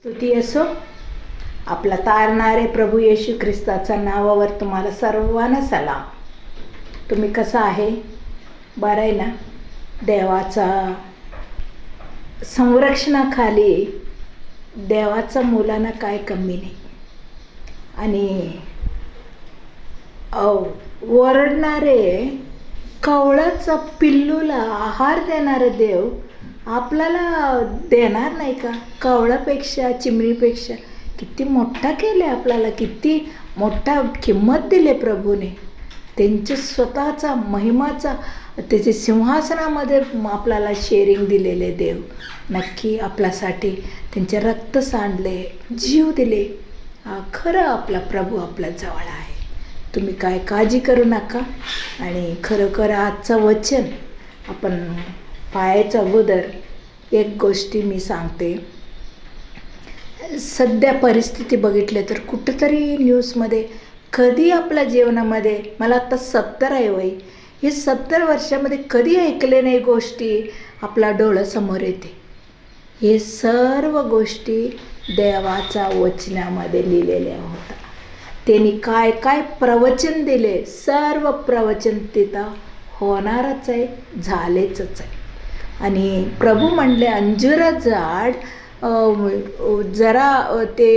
स्तुती असो आपला तारणारे प्रभू येशू ख्रिस्ताच्या नावावर तुम्हाला सर्वांना सलाम. तुम्ही कसं आहे? बरं आहे ना? देवाचा संरक्षणाखाली देवाच्या मुलांना काय कमी नाही. आणि ओरडणारे कवळाचा पिल्लूला आहार देणारे देव आपल्याला देणार नाही का? कवळापेक्षा चिमणीपेक्षा किती मोठा केले आपल्याला, किती मोठा किंमत दिले प्रभूने. त्यांचे स्वतःचा महिमाचा त्याचे सिंहासनामध्ये आपल्याला शेअरिंग दिलेले देव नक्की आपल्यासाठी त्यांचे रक्त सांडले, जीव दिले. खरं आपला प्रभू आपल्या जवळ आहे. तुम्ही काय काळजी करू नका. आणि खरोखर आजचं वचन आपण पाहायच्या अगोदर एक गोष्टी मी सांगते. सध्या परिस्थिती बघितली तर कुठंतरी न्यूजमध्ये कधी आपल्या जीवनामध्ये, मला आता 70 आहे वय, हे 70 वर्षामध्ये कधी ऐकले नाही गोष्टी आपल्या डोळ्यासमोर येते. हे सर्व गोष्टी देवाच्या वचनामध्ये लिहिलेल्या होत्या. त्यांनी काय काय प्रवचन दिले, सर्व प्रवचन तिथं होणारच आहे, झालेच आहे. आणि प्रभू म्हणले अंजीर झाड जरा ते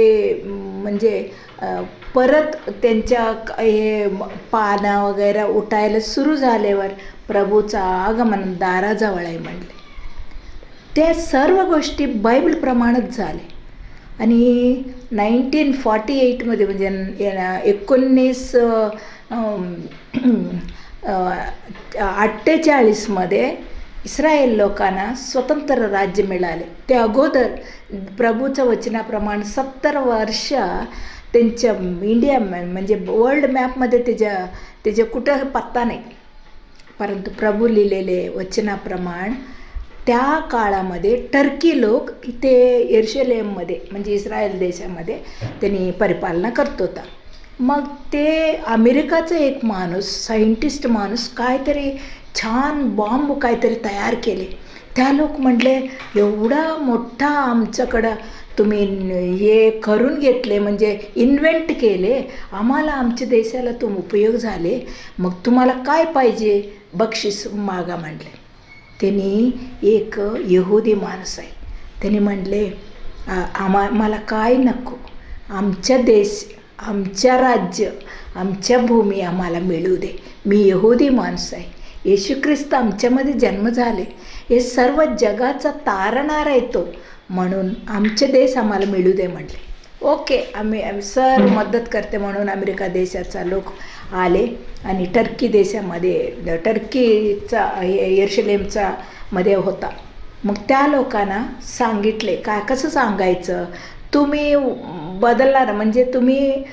म्हणजे परत त्यांच्या हे पानं वगैरे उठायला सुरू झाल्यावर प्रभूचा आगमन दाराजवळ आहे म्हणले. त्या सर्व गोष्टी बायबलप्रमाणेच झाले. आणि 1948मध्ये म्हणजे 1948मध्ये इस्रायल लोकांना स्वतंत्र राज्य मिळाले. ते अगोदर प्रभूच्या वचनाप्रमाणे 70 वर्ष त्यांच्या इंडिया म्हणजे वर्ल्ड मॅपमध्ये त्याच्या कुठं पत्ता नाही. परंतु प्रभू लिहिलेले वचनाप्रमाणे त्या काळामध्ये टर्की लोक इथे यरुशलेममध्ये म्हणजे इस्रायल देशामध्ये त्यांनी परिपालना करत होता. मग ते अमेरिकाचं एक माणूस, सायंटिस्ट माणूस, काहीतरी छान बॉम्ब काहीतरी तयार केले. त्या लोक म्हटले एवढा मोठा आमच्याकडं तुम्ही हे करून घेतले, म्हणजे इन्व्हेंट केले, आम्हाला आमच्या देशाला तुम उपयोग झाले, मग तुम्हाला काय पाहिजे बक्षीस मागा म्हटले. त्यांनी एक यहुदी माणूस आहे, त्यांनी म्हटले मला काय नको, आमच्या देश, आमच्या राज्य, आमच्या भूमी आम्हाला मिळू दे. मी यहुदी माणूस आहे, येशू ख्रिस्त आमच्यामध्ये जन्म झाले, हे सर्व जगाचा तारणारा येतो, म्हणून आमचे देश आम्हाला मिळू दे म्हटले. ओके, आम्ही सर मदत करते म्हणून अमेरिका देशाचा लोक आले आणि टर्की देशामध्ये, टर्कीचा यरुशलेमचा मध्ये होता. मग त्या लोकांना सांगितले काय कसं सांगायचं, तुम्ही बदलणार म्हणजे तुम्ही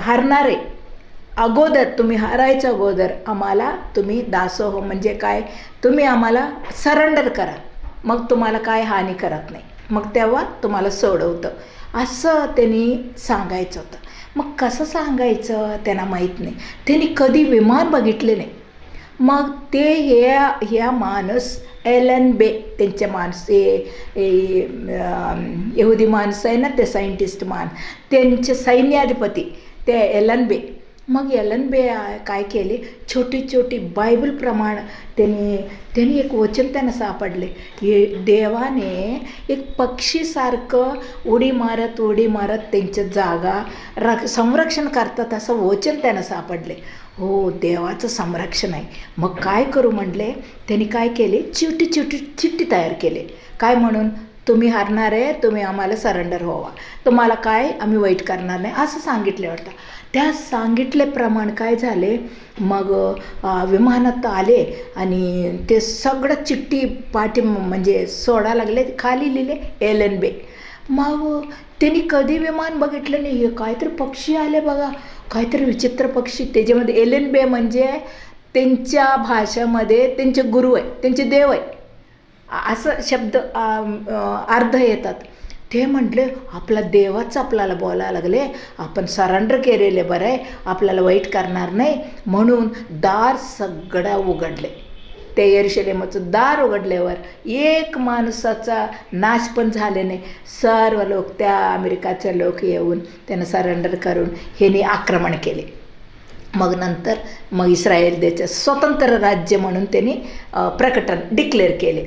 हारणारे अगोदर, तुम्ही हारायचं अगोदर आम्हाला तुम्ही दासोह म्हणजे काय, तुम्ही आम्हाला सरेंडर करा, मग तुम्हाला काय हानी करत नाही, मग तेव्हा तुम्हाला सोडवतं, असं त्यांनी सांगायचं होतं. मग कसं सांगायचं त्यांना माहीत नाही. त्यांनी कधी विमान बघितले नाही. मग ते ह्या माणूस एलन बे, त्यांचे माणूस यहुदी माणसं आहे ना, ते सायंटिस्ट त्यांचे सैन्याधिपती ते एलन बे. मग एलन बे काय केले, छोटी छोटी बायबलप्रमाणे त्यांनी एक वचन त्यांना सापडले. हे देवाने एक पक्षीसारखं उडी मारत त्यांच्या जागा संरक्षण करतात असं वचन त्यांना सापडले. हो, देवाचं संरक्षण आहे. मग काय करू म्हटले, त्यांनी काय केले, चिठ्ठी तयार केले. काय म्हणून, तुम्ही हारणार आहे, तुम्ही आम्हाला सरेंडर व्हावा, तुम्हाला काय आम्ही वाईट करणार नाही, असं सांगितलं होतं. त्या सांगितल्याप्रमाणे काय झाले, मग विमानात आले आणि ते सगळं चिठ्ठी पाठी म्हणजे सोडा लागले, खाली लिहिले एलन बे. मग त्यांनी कधी विमान बघितलं नाही. हे काहीतरी पक्षी आले बघा, काहीतरी विचित्र पक्षी. त्याच्यामध्ये एलन बे म्हणजे त्यांच्या भाषेमध्ये त्यांचे गुरु आहे, त्यांचे देव आहे, असं शब्द अर्थ येतात. ते म्हटले आपला देवाच आपल्याला बोलायला लागले, आपण सरेंडर केलेले बरं आहे, आपल्याला वाईट करणार नाही, म्हणून दार सगळं उघडले. त्या यरूशलेमाचं दार उघडल्यावर एक माणसाचा नाश पण झाले नाही. सर्व लोक, त्या अमेरिकाचे लोक येऊन त्यानं सरेंडर करून ह्याने आक्रमण केले. मग इस्रायल देशाचं स्वतंत्र राज्य म्हणून त्यांनी प्रकटन डिक्लेअर केले.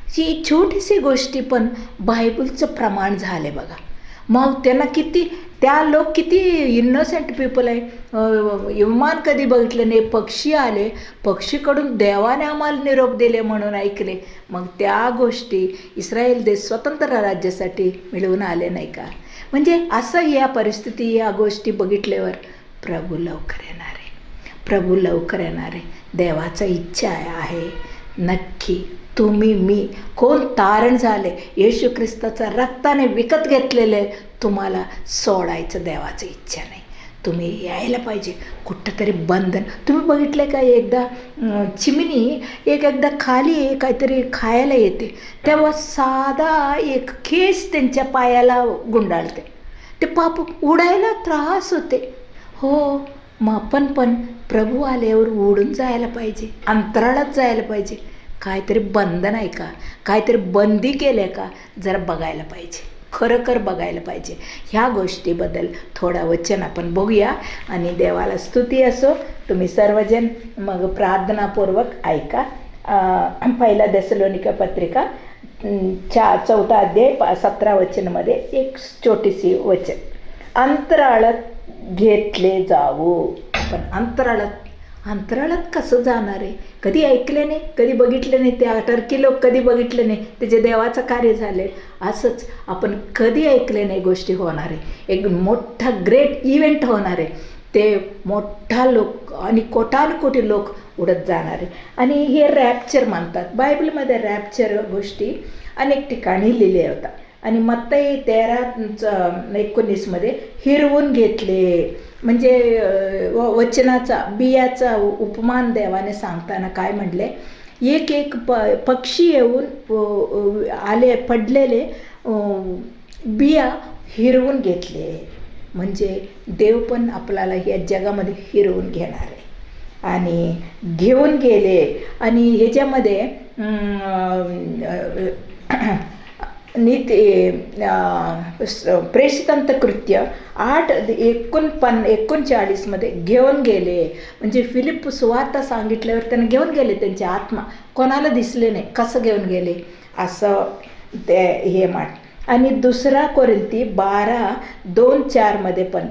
ही छोटीशी गोष्टी पण बायबलचं प्रमाण झाले बघा. मग त्यांना त्या लोक किती इनोसेंट पीपल आहे. विमान कधी बघितलं नाही, पक्षी आले, पक्षीकडून देवाने आम्हाला निरोप दिले म्हणून ऐकले. मग त्या गोष्टी इस्रायल देश स्वतंत्र राज्यासाठी मिळवून आले नाही का. म्हणजे असं या परिस्थिती, या गोष्टी बघितल्यावर प्रभू लवकर येणार आहे, प्रभू लवकर येणार आहे. देवाचा इच्छा आहे नक्की तुम्ही मी कोण तारण झाले, येशू ख्रिस्ताचा रक्ताने विकत घेतलेले, तुम्हाला सोडायचं देवाची इच्छा नाही. तुम्ही यायला पाहिजे. कुठंतरी बंधन तुम्ही बघितलं का, एकदा चिमणी एकदा खाली काहीतरी खायला येते, तेव्हा साधा एक खेस त्यांच्या पायाला गुंडाळते, ते पाप उडायला त्रास होते. हो, मग आपण पण प्रभू आल्यावर उडून जायला पाहिजे, अंतराळात जायला पाहिजे. काहीतरी बंधन आहे का, काहीतरी बंदी केले का, जरा बघायला पाहिजे, खरोखर बघायला पाहिजे. ह्या गोष्टीबद्दल थोडा वचन आपण बघूया. आणि देवाला स्तुती असो. तुम्ही सर्वजण मग प्रार्थनापूर्वक ऐका. पहिला थेसलोनिका पत्रिका 4 अध्याय 17 वचनमध्ये एक छोटीशी वचन, अंतराळात घेतले जावो. पण अंतराळात कसं जाणार आहे, कधी ऐकले नाही, कधी बघितले नाही. त्या टर्की लोक कधी बघितले नाही, त्याचे देवाचं कार्य झाले. असंच आपण कधी ऐकले नाही गोष्टी होणार आहे. एक मोठा ग्रेट इव्हेंट होणार आहे. ते मोठा लोक आणि कोटानुकोटी लोक उडत जाणार आहे. आणि हे रॅप्चर म्हणतात. बायबलमध्ये रॅप्चर गोष्टी अनेक ठिकाणी लिहिले होतात. आणि मत्ती 13:19 हिरवून घेतले, म्हणजे वचनाचा बियाचा उपमान देवाने सांगताना काय म्हटले, एक पक्षी येऊन आले, पडलेले बिया हिरवून घेतले. म्हणजे देव पण आपल्याला या जगामध्ये हिरवून घेणार आहे. आणि घेऊन गेले. आणि ह्याच्यामध्ये प्रेषितांत कृत्य 8:39 घेऊन गेले. म्हणजे फिलिप सुवार्ता सांगितल्यावर त्यानं घेऊन गेले त्यांची आत्मा, कोणाला दिसले नाही, कसं घेऊन गेले असं ते हे माट. आणि 2 कोरिंथी 12:2-4 पण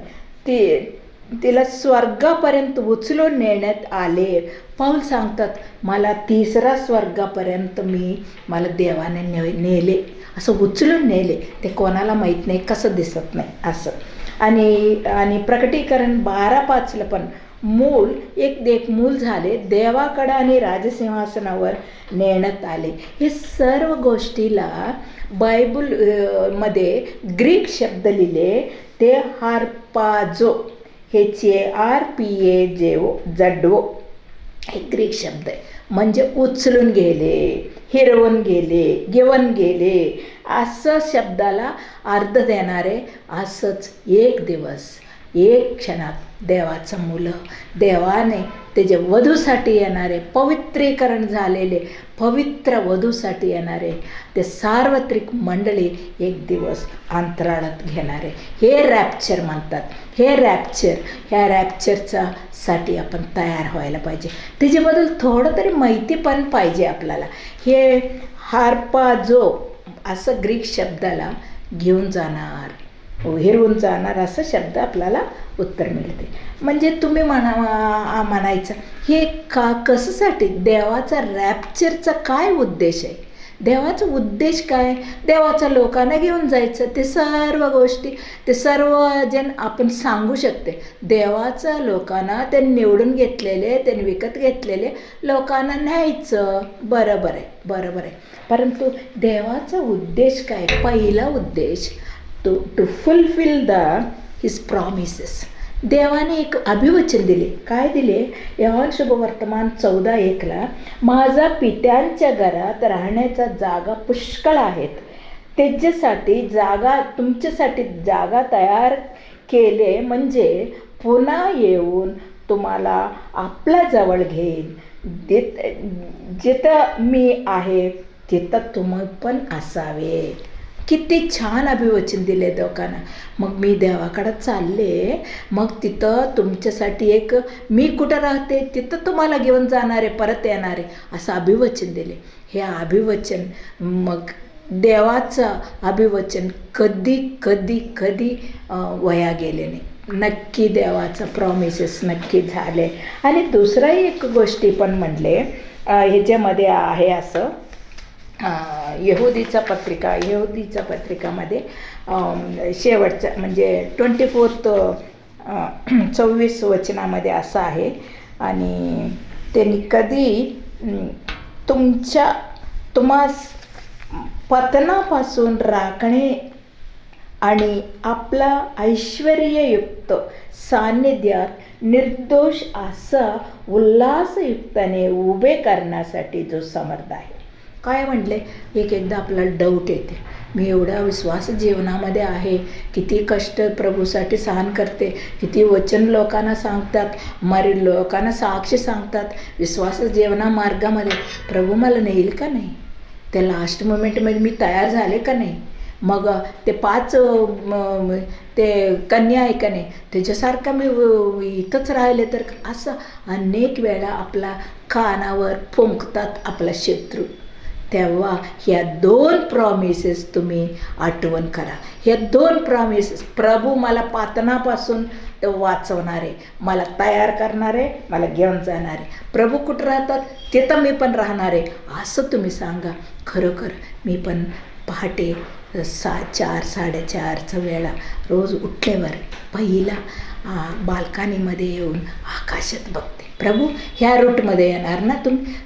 तिला स्वर्गापर्यंत उचलून नेण्यात आले. पाऊल सांगतात, मला 3रा स्वर्गापर्यंत मला देवाने नेले, असं उचलून नेले. ते कोणाला माहीत नाही, कसं दिसत नाही असं. आणि प्रकटीकरण 12:5 पण एक मूल झाले, देवाकडं आणि राजसिंहासनावर नेण्यात आले. हे सर्व गोष्टीला बायबलमध्ये ग्रीक शब्द लिहिले, ते हार्पाजो, HARPAJO हे ग्रीक शब्द आहे. म्हणजे उचलून गेले, हिरवून गेले, घेऊन गेले असं शब्दाला अर्थ देणारे. असंच एक दिवस, एक क्षणात देवाचं मुलं, देवाने त्याचे वधूसाठी येणारे, पवित्रीकरण झालेले पवित्र वधूसाठी येणारे ते सार्वत्रिक मंडळी एक दिवस अंतराळात घेणारे, हे रॅप्चर म्हणतात. हे रॅप्चर, ह्या रॅप्चरचा साठी आपण तयार व्हायला पाहिजे. त्याच्याबद्दल थोडं तरी माहिती पण पाहिजे आपल्याला. हे हार्पाजो असं ग्रीक शब्दाला घेऊन जाणार, हिरवून जाणार असं शब्द आपल्याला उत्तर मिळते. म्हणजे तुम्ही म्हणायचं हे कशासाठी, देवाचा रॅप्चरचा काय उद्देश आहे, देवाचा उद्देश काय, देवाच्या लोकांना घेऊन जायचं. ते सर्व गोष्टी, ते सर्वजण आपण सांगू शकते. देवाच्या लोकांना त्यांनी निवडून घेतलेले, त्यांनी विकत घेतलेले लोकांना न्यायचं. बरोबर आहे. परंतु देवाचा उद्देश काय, पहिला उद्देश टू फुलफिल हिज प्रॉमिसेस. देवाने एक अभिवचन दिले. काय दिले, योहान शुभवर्तमान 14:1 माझा पित्यांच्या घरात राहण्याच्या जागा पुष्कळ आहेत, त्याच्यासाठी तुमच्यासाठी जागा तयार केले, म्हणजे पुन्हा येऊन तुम्हाला आपल्या जवळ घेईन. जिथं मी आहे तिथं तुम्ही पण असावे. किती छान अभिवचन दिले लोकांना. मग मी देवाकडं चालले, मग तिथं तुमच्यासाठी एक मी कुठं राहते तिथं तुम्हाला घेऊन जाणारे, परत येणारे, असं अभिवचन दिले. हे अभिवचन मग देवाचं अभिवचन कधी कधी कधी वया गेले नाही. नक्की देवाचं प्रॉमिसेस नक्की झाले. आणि दुसराही एक गोष्टी पण म्हणले ह्याच्यामध्ये आहे असं, यहुदीच्या पत्रिकामध्ये शेवटचं म्हणजे 24 26 वचनामध्ये असं आहे. आणि त्यांनी कधी तुम्हास पतनापासून राखणे आणि आपला ऐश्वर्ययुक्त सान्निध्यात निर्दोष असा उल्हासयुक्ताने उभे करण्यासाठी जो समर्थ आहे. काय म्हटले, एकदा आपल्याला डाऊट येते, मी एवढा विश्वास जीवनामध्ये आहे, किती कष्ट प्रभूसाठी सहन करते, किती वचन लोकांना सांगतात, मरी लोकांना साक्ष सांगतात, विश्वास जीवना मार्गामध्ये प्रभू मला नेईल का नाही, त्या लास्ट मोमेंटमध्ये मी तयार झाले का नाही, मग ते 5 ते कन्या आहे का नाही, त्याच्यासारखं मी इथंच राहिले तर, असं अनेक वेळा आपला कानावर फुंकतात आपला शत्रू. तेव्हा ह्या 2 प्रॉमिसेस तुम्ही आठवण करा. ह्या 2 प्रॉमिसेस, प्रभू मला पातनापासून ते वाचवणारे, मला तयार करणारे, मला घेऊन जाणारे, प्रभू कुठं राहतात तिथं मी पण राहणारे, असं तुम्ही सांगा. खरोखर मी पण पहाटे 4 4:30 वेळा रोज उठल्यावर पहिला बाल्कनीमध्ये येऊन आकाशात बघते. प्रभू ह्या रूटमध्ये येणार ना,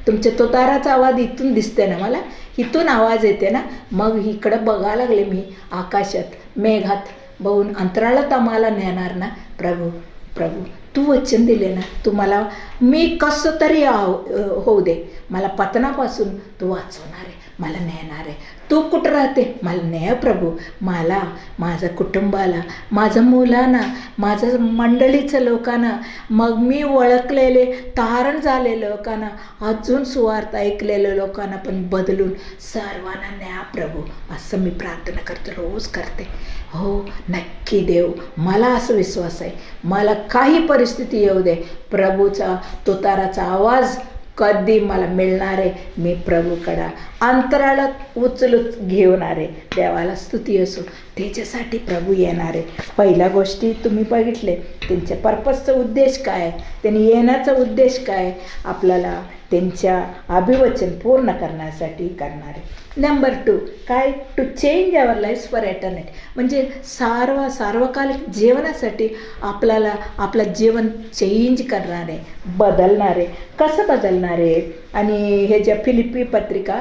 तुमच्या तोताराचा आवाज इथून दिसते ना, मला इथून आवाज येते ना, मग इकडं बघायला लागले मी आकाशात मेघात बघून अंतराळात आम्हाला नेणार ना. प्रभू तू वचन दिले ना, तू मला, मी कसं तरी होऊ दे, मला पतनापासून तू वाचवणार आहे, मला नेणार आहे. तू कुठं राहते, मला न्याय प्रभू, मला, माझ्या कुटुंबाला, माझ्या मुलांना, माझ्या मंडळीचं लोकांना, मग मी ओळखलेले तारण झाले लोकांना, अजून सुवार्थ ऐकलेल्या लोकांना पण बदलून सर्वांना न्या प्रभू, असं मी प्रार्थना करते, रोज करते. हो नक्की देव, मला असं विश्वास आहे, मला काही परिस्थिती येऊ दे, प्रभूचा तुताराचा आवाज कधी मला मिळणार आहे, मी प्रभूकडं अंतराळात उचलूच घेणार आहे. देवाला स्तुती असो, त्याच्यासाठी प्रभू येणार आहे. पहिल्या गोष्टी तुम्ही बघितले, त्यांच्या पर्पजचा उद्देश काय, त्यांनी येण्याचा उद्देश काय, आपल्याला त्यांच्या अभिवचन पूर्ण करण्यासाठी करणार आहे. नंबर 2 काय, to change our life for eternity, म्हणजे सार्वकालिक जीवनासाठी आपल्याला आपलं जीवन चेंज करणार आहे, बदलणार आहे. कसं बदलणार आहे, आणि ह्याच्या फिलिपी पत्रिका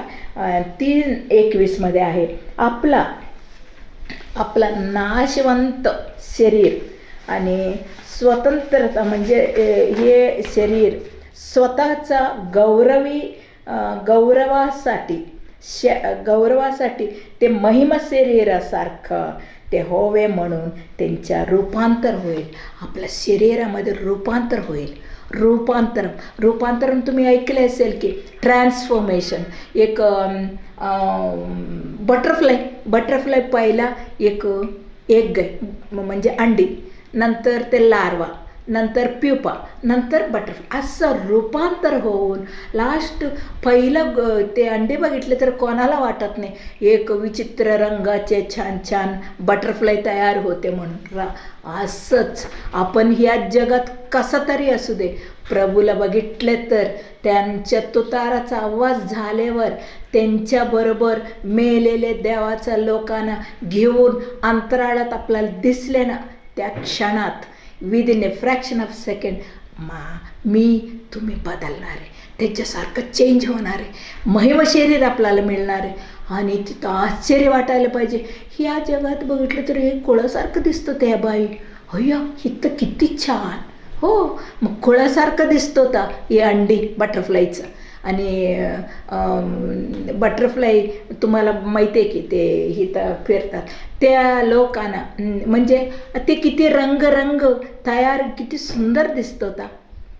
3:21 आहे, आपला नाशवंत शरीर आणि स्वतंत्रता, म्हणजे हे शरीर स्वतःचा गौरवासाठी ते महिमा शरीरासारखं ते होवे म्हणून त्यांच्या रूपांतर होईल. आपल्या शरीरामध्ये रूपांतर होईल. रूपांतरण तुम्ही ऐकले असेल की ट्रान्सफॉर्मेशन. एक बटरफ्लाय पहिला एक गाय म्हणजे अंडी, नंतर ते लार्वा, नंतर प्युपा, नंतर बटरफ्लाय, असं रूपांतर होऊन लास्ट पहिलं ते अंडे बघितले तर कोणाला वाटत नाही एक विचित्र रंगाचे छान छान बटरफ्लाय तयार होते म्हणून. असंच आपण ह्या जगात कसं तरी असू दे, प्रभूला बघितले तर त्यांच्या तुताराचा आवाज झाल्यावर त्यांच्याबरोबर मेलेले देवाच्या लोकांना घेऊन अंतराळात आपल्याला दिसले ना, त्या क्षणात within A fraction of second तुम्ही बदलणार आहे, त्याच्यासारखं चेंज होणार आहे, महिमा शरीर आपल्याला मिळणार आहे. आणि तिथं आश्चर्य वाटायला पाहिजे, ह्या जगात बघितलं तर हे कोळासारखं दिसतं त्या बाई, अय्या इथं किती छान. हो, मग कोळासारखं दिसतो होता हे अंडी बटरफ्लायचं. आणि बटरफ्लाय तुम्हाला माहिती आहे की ते इथं फिरतात, त्या लोकांना म्हणजे ते किती रंग तयार, किती सुंदर दिसत होता.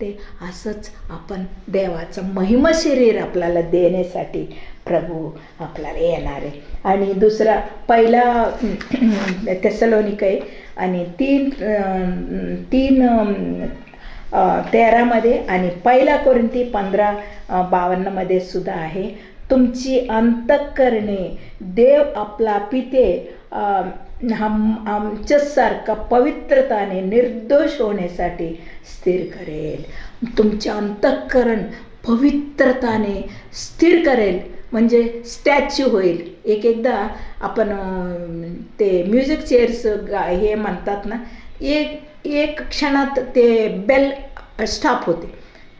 ते असंच आपण देवाचं महिमा शरीर आपल्याला देण्यासाठी प्रभू आपल्याला येणार आहे. आणि दुसरा पहिला तेसलोनिके आणि 3:13 आणि पहिला कोरिंथी 15:52 सुद्धा आहे, तुमची अंतःकरणे देव आपला पिते आमच्यासारखा पवित्रताने निर्दोष होण्यासाठी स्थिर करेल. तुमचे अंतःकरण पवित्रताने स्थिर करेल म्हणजे स्टॅच्यू होईल. एकदा आपण ते म्युझिक चेअर्स हे म्हणतात ना, एक क्षणात ते बेल स्टॉप होते,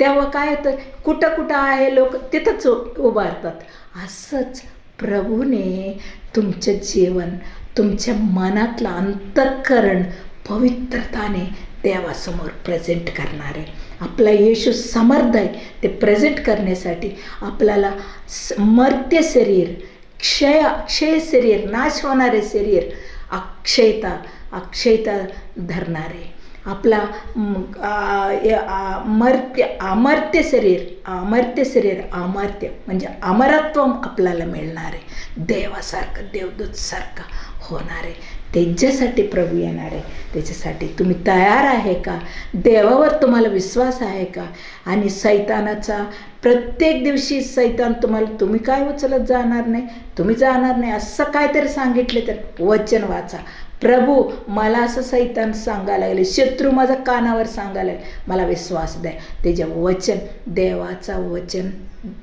तेव्हा काय होतं, कुठं कुठं आहे लोक तिथंच उभारतात. असंच प्रभूने तुमचं जीवन, तुमच्या मनातलं अंतःकरण पवित्रताने देवासमोर प्रेझेंट करणार आहे. आपला येशू समर्थ आहे ते प्रेझेंट करण्यासाठी आपल्याला मर्त्य शरीर, क्षय शरीर, नाश होणारे शरीर, अक्षयता धरणारे आपला अमर्त्य शरीर म्हणजे अमरत्व आपल्याला मिळणार आहे. देवासारखं, देवदूतसारखं होणार आहे. त्याच्यासाठी प्रभू येणार आहे. त्याच्यासाठी तुम्ही तयार आहे का? देवावर तुम्हाला विश्वास आहे का? आणि सैतानाचा प्रत्येक दिवशी सैतान तुम्ही काय उचलत जाणार नाही, तुम्ही जाणार नाही असं काहीतरी सांगितले तर वचन वाचा. प्रभू मला असं सैतान सांगायला लागले, शत्रू माझा कानावर सांगायला लागले, मला विश्वास द्या. त्याच्या वचन, देवाचा वचन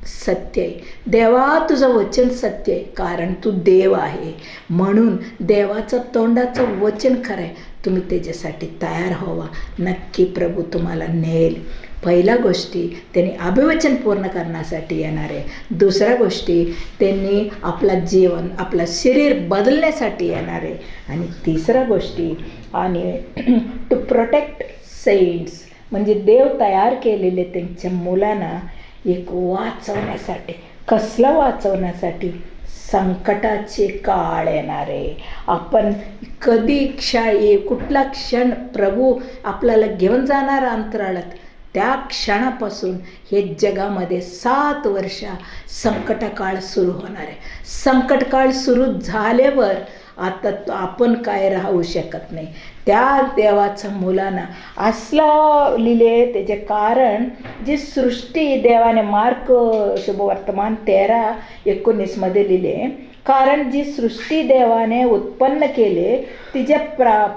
सत्य आहे. देवा तुझं वचन सत्य आहे, कारण तू देव आहे. म्हणून देवाचं तोंडाचं वचन खरं आहे. तुम्ही त्याच्यासाठी तयार व्हावा. नक्की प्रभू तुम्हाला नेल. पहिल्या गोष्टी त्यांनी अभिवचन पूर्ण करण्यासाठी येणार आहे. दुसऱ्या गोष्टी त्यांनी आपला जीवन, आपलं शरीर बदलण्यासाठी येणार आहे. आणि तिसऱ्या गोष्टी आणि टू प्रोटेक्ट सेंट्स म्हणजे देव तयार केलेले त्यांच्या मुलांना एक वाचवण्यासाठी. कसलं वाचवण्यासाठी? संकटाचे काळ येणार आहे. आपण कधी कुठला क्षण प्रभू आपल्याला घेऊन जाणार अंतराळात, त्या क्षणापासून हे जगामध्ये 7 वर्ष संकटकाळ सुरू होणार आहे. संकटकाळ सुरू झाल्यावर आता आपण काय राहू शकत नाही. त्या देवाच्या मुलांना असलं लिहिले. त्याचे कारण जी सृष्टी देवाने मार्क शुभवर्तमान 13:19 लिहिले, कारण जी सृष्टी देवाने उत्पन्न केले तिच्या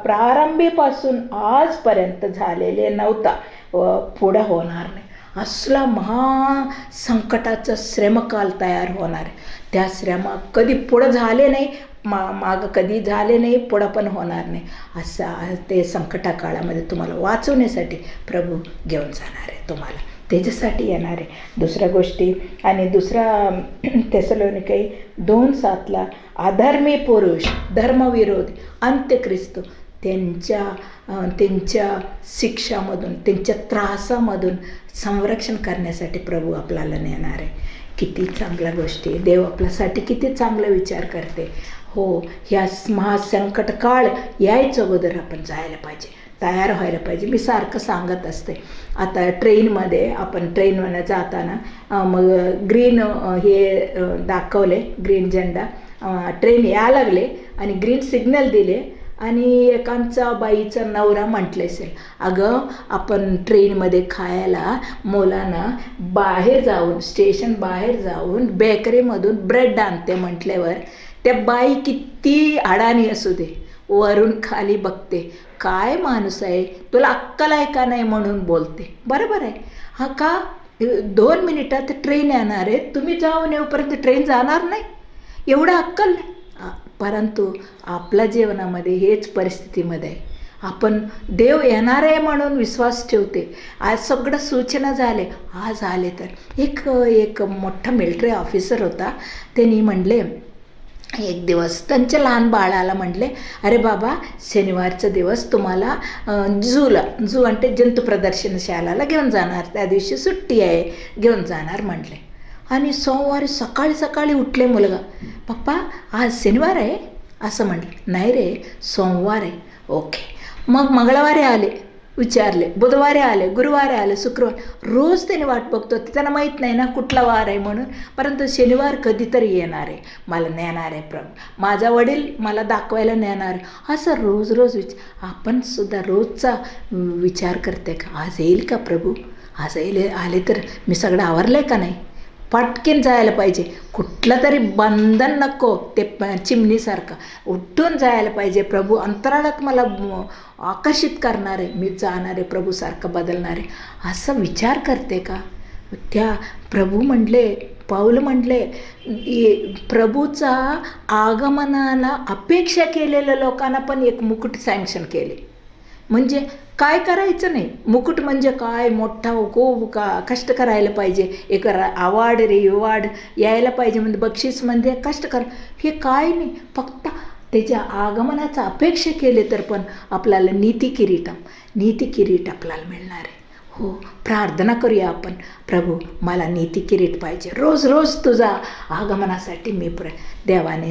प्रारंभीपासून आजपर्यंत झालेले नव्हता व पुढं होणार नाही. असला महासंकटाचा श्रमकाल तयार होणार आहे. त्या श्रमा कधी पुढं झाले नाही, मागं कधी झाले नाही, पुढं पण होणार नाही. असं ते संकटाकाळामध्ये तुम्हाला वाचवण्यासाठी प्रभू घेऊन जाणार आहे. तुम्हाला त्याच्यासाठी येणार आहे. दुसऱ्या गोष्टी आणि दुसरा तेसलोनिके 2:7 अधर्मी पुरुष, धर्मविरोधी, अंत्यख्रिस्त त्यांच्या शिक्षामधून, त्यांच्या त्रासामधून संरक्षण करण्यासाठी प्रभू आपल्याला नेणार आहे. किती चांगल्या गोष्टी, देव आपल्यासाठी किती चांगला विचार करते. हो, ह्या महासंकट काळ यायच्या अगोदर आपण जायला पाहिजे, तयार व्हायला पाहिजे. मी सारखं सांगत असते. आता ट्रेनमध्ये आपण ट्रेनमध्ये जाताना मग ग्रीन हे दाखवले, ग्रीन झेंडा, ट्रेन यायला लागले आणि ग्रीन सिग्नल दिले आणि एकांचा बाईचा नवरा म्हटले असेल, अगं आपण ट्रेनमध्ये खायला मुलांना बाहेर जाऊन, स्टेशन बाहेर जाऊन बेकरीमधून ब्रेड आणते म्हटल्यावर त्या बाई किती अडाणी असू दे, वरून खाली बघते, काय माणूस आहे, तुला अक्कल आहे का नाही म्हणून बोलते. बरोबर आहे. हा का 2 मिनिटात ट्रेन येणार आहे, तुम्ही जाऊन येऊपर्यंत ट्रेन जाणार नाही, एवढं अक्कल नाही. परंतु आपल्या जीवनामध्ये हेच परिस्थितीमध्ये आहे. आपण देव येणार आहे म्हणून विश्वास ठेवते. आज सगळं सूचना झाले, आज आले तर एक मोठा मिलिटरी ऑफिसर होता. त्यांनी म्हणले एक दिवस त्यांच्या लहान बाळाला म्हणले, अरे बाबा शनिवारचा दिवस तुम्हाला झू म्हणजे जंतू प्रदर्शनशाळेला घेऊन जाणार, त्या दिवशी सुट्टी आहे, घेऊन जाणार म्हटले. आणि सोमवारी सकाळी उठले मुलगा, पप्पा आज शनिवार आहे असं म्हटलं. नाही रे, सोमवार आहे. ओके. मग मंगळवारी आले, विचारले, बुधवारी आले, गुरुवारी आले, शुक्रवार, रोज त्याने वाट बघतो. त्यांना माहीत नाही ना कुठला वार आहे म्हणून, परंतु शनिवार कधीतरी येणार आहे, मला नेणार आहे प्रभू, माझा वडील मला दाखवायला नेणार आहे. असं रोज रोज आपण सुद्धा रोजचा विचार करते का, आज येईल का प्रभू, आज आले तर मी सगळं आवरलं आहे का नाही. पटकन जायला पाहिजे, कुठलं तरी बंधन नको, ते चिमणीसारखं उठून जायला पाहिजे. प्रभू अंतराळात मला आकर्षित करणार आहे, मी जाणार आहे, प्रभूसारखं बदलणार आहे, असं विचार करते का. त्या प्रभू म्हणले, पाऊल म्हणले, प्रभूचा आगमनाला अपेक्षा केलेल्या लोकांना पण एक मुकुट सँक्शन केले. म्हणजे काय करायचं नाही, मुकुट म्हणजे काय मोठा खूप कष्ट करायला पाहिजे, एक अवॉर्ड रिवॉर्ड यायला पाहिजे, म्हणजे बक्षीस म्हणजे कष्ट कर, हे काय नाही, फक्त त्याच्या आगमनाचा अपेक्षा केले तर पण आपल्याला नीती किरीट आपल्याला मिळणार आहे. हो, प्रार्थना करूया आपण, प्रभू मला नीती किरीट पाहिजे, रोज रोज तुझा आगमनासाठी मी देवाने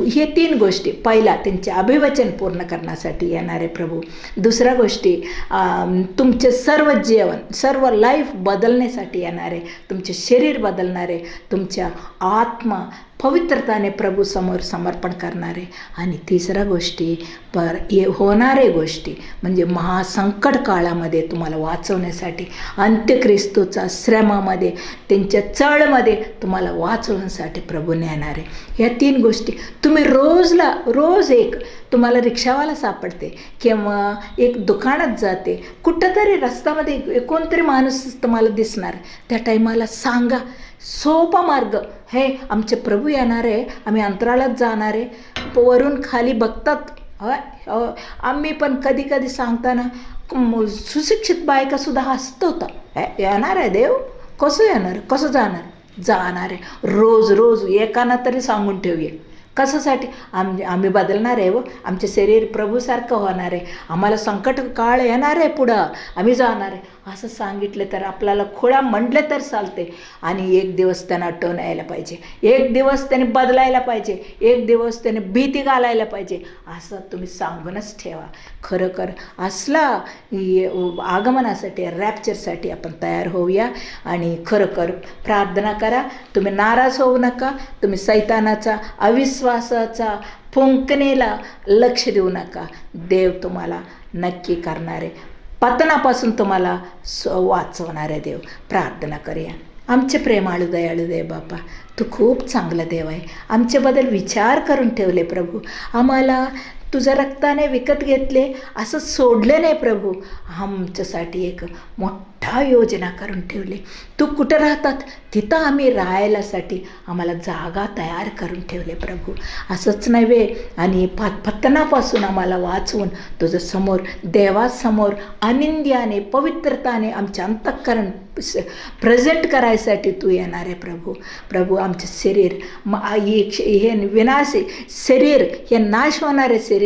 हे 3 गोष्टी, पहिला त्यांचे अभिवचन पूर्ण करण्यासाठी येणारे प्रभू, दुसऱ्या गोष्टी तुमचे सर्व जीवन सर्व लाईफ बदलण्यासाठी येणारे, तुमचे शरीर बदलणारे, तुमच्या आत्मा पवित्रताने प्रभू समोर समर्पण करणारे, आणि तिसऱ्या गोष्टी होणारे गोष्टी म्हणजे महासंकट काळामध्ये तुम्हाला वाचवण्यासाठी, अंत्यख्रिस्तूचा श्रमामध्ये त्यांच्या चळमध्ये तुम्हाला वाचवण्यासाठी प्रभू नेणारे. ह्या 3 गोष्टी तुम्ही रोज एक तुम्हाला रिक्षावाला सापडते किंवा एक दुकानात जाते, कुठंतरी रस्त्यामध्ये कोणतरी माणूस तुम्हाला दिसणार, त्या टाईमाला सांगा, सोपा मार्ग, हे आमचे प्रभू येणार आहे, आम्ही अंतराळात जाणार आहे. वरून खाली बघतात, आम्ही पण कधी कधी सांगताना सुशिक्षित बायकासुद्धा हसत होता, येणार आहे देव, कसं येणार, कसं जाणार आहे. रोज रोज एकाना तरी सांगून ठेवूया, कशासाठी, आम्ही बदलणार आहे व आमचे शरीर प्रभूसारखं होणार आहे, आम्हाला संकट काळ येणार आहे, पुढं आम्ही जाणार आहे, असं सांगितलं तर आपल्याला खोळा म्हणले तर चालते. आणि एक दिवस त्यांना आठवण यायला पाहिजे, एक दिवस त्याने बदलायला पाहिजे, एक दिवस त्याने भीती घालायला पाहिजे, असं तुम्ही सांगूनच ठेवा. खरोखर असला आगमनासाठी, रॅप्चरसाठी आपण तयार होऊया आणि खरोखर प्रार्थना करा. तुम्ही नाराज होऊ नका, तुम्ही सैतानाचा अविश्वासाचा फुंकणेला लक्ष देऊ नका. देव तुम्हाला नक्की करणारे, पतनापासून तुम्हाला वाचवणारे देव. प्रार्थना करूया. आमचे प्रेमाळू दयाळू देव बापा, तू खूप चांगला देव आहे, आमच्याबद्दल विचार करून ठेवले प्रभू, आम्हाला तुझ्या रक्ताने विकत घेतले, असं सोडले नाही प्रभू, आमच्यासाठी एक मोठा योजना करून ठेवली. तू कुठं राहतात तिथं आम्ही राहायलासाठी आम्हाला जागा तयार करून ठेवले प्रभू. असंच नव्हे, आणि पतनापासून आम्हाला वाचवून तुझं समोर, देवासमोर आनंदाने पवित्रताने आमच्या अंतःकरण प्रेझेंट करायसाठी तू येणार आहे प्रभू. प्रभू आमचे शरीर हे विनाशी शरीर, हे नाश होणारे शरीर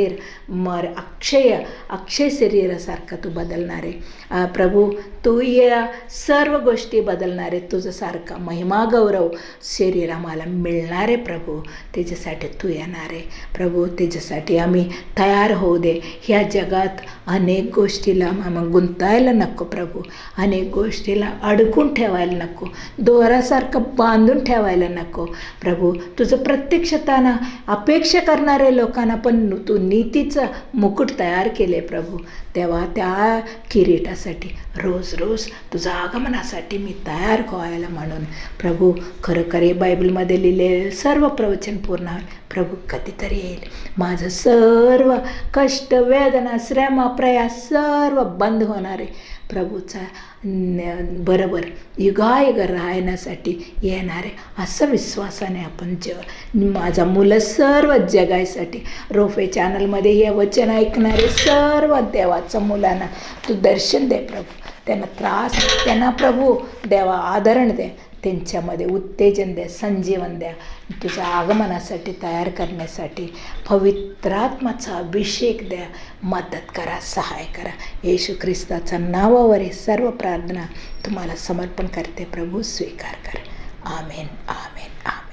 अक्षय शरीरासारखं तू बदलणार आहे प्रभू. तू या सर्व गोष्टी बदलणार आहे, तुझ्यासारखा महिमा गौरव शरीर आम्हाला मिळणार आहे प्रभू. त्याच्यासाठी तू येणार आहे प्रभू, त्याच्यासाठी आम्ही तयार होऊ दे. ह्या जगात अनेक गोष्टीला गुंतायला नको प्रभू, अनेक गोष्टीला अडकून ठेवायला नको, दोरासारखं बांधून ठेवायला नको प्रभू. तुझं प्रत्यक्षताना अपेक्षा करणाऱ्या लोकांना पण तू नीतीचं मुकुट तयार केले प्रभू. तेव्हा त्या किरीटासाठी रोज रोज तुझ्या आगमनासाठी मी तयार व्हायला म्हणून प्रभू. खरोखर हे बायबलमध्ये लिहिलेले सर्व प्रवचन पूर्ण प्रभू कधीतरी येईल. माझं सर्व कष्ट, वेदना, श्रम, प्रयास सर्व बंद होणार आहे प्रभूचा बरोबर युगायुग राहण्यासाठी येणार आहे, असं विश्वासाने आपण माझा मुलं सर्व जगायसाठी रोफे चॅनलमध्ये हे वचन ऐकणारे सर्व देवाच्या मुलांना तू दर्शन दे प्रभू. त्यांना प्रभू देवा आदरण दे, त्यांच्यामध्ये उत्तेजन द्या, संजीवन द्या. तुझ्या आगमनासाठी तयार करण्यासाठी पवित्रात्माचा अभिषेक द्या, मदत करा, सहाय करा. येशू ख्रिस्ताच्या नावावर हे सर्व प्रार्थना तुम्हाला समर्पण करते प्रभू, स्वीकार करा. आमेन, आमेन, आमेन.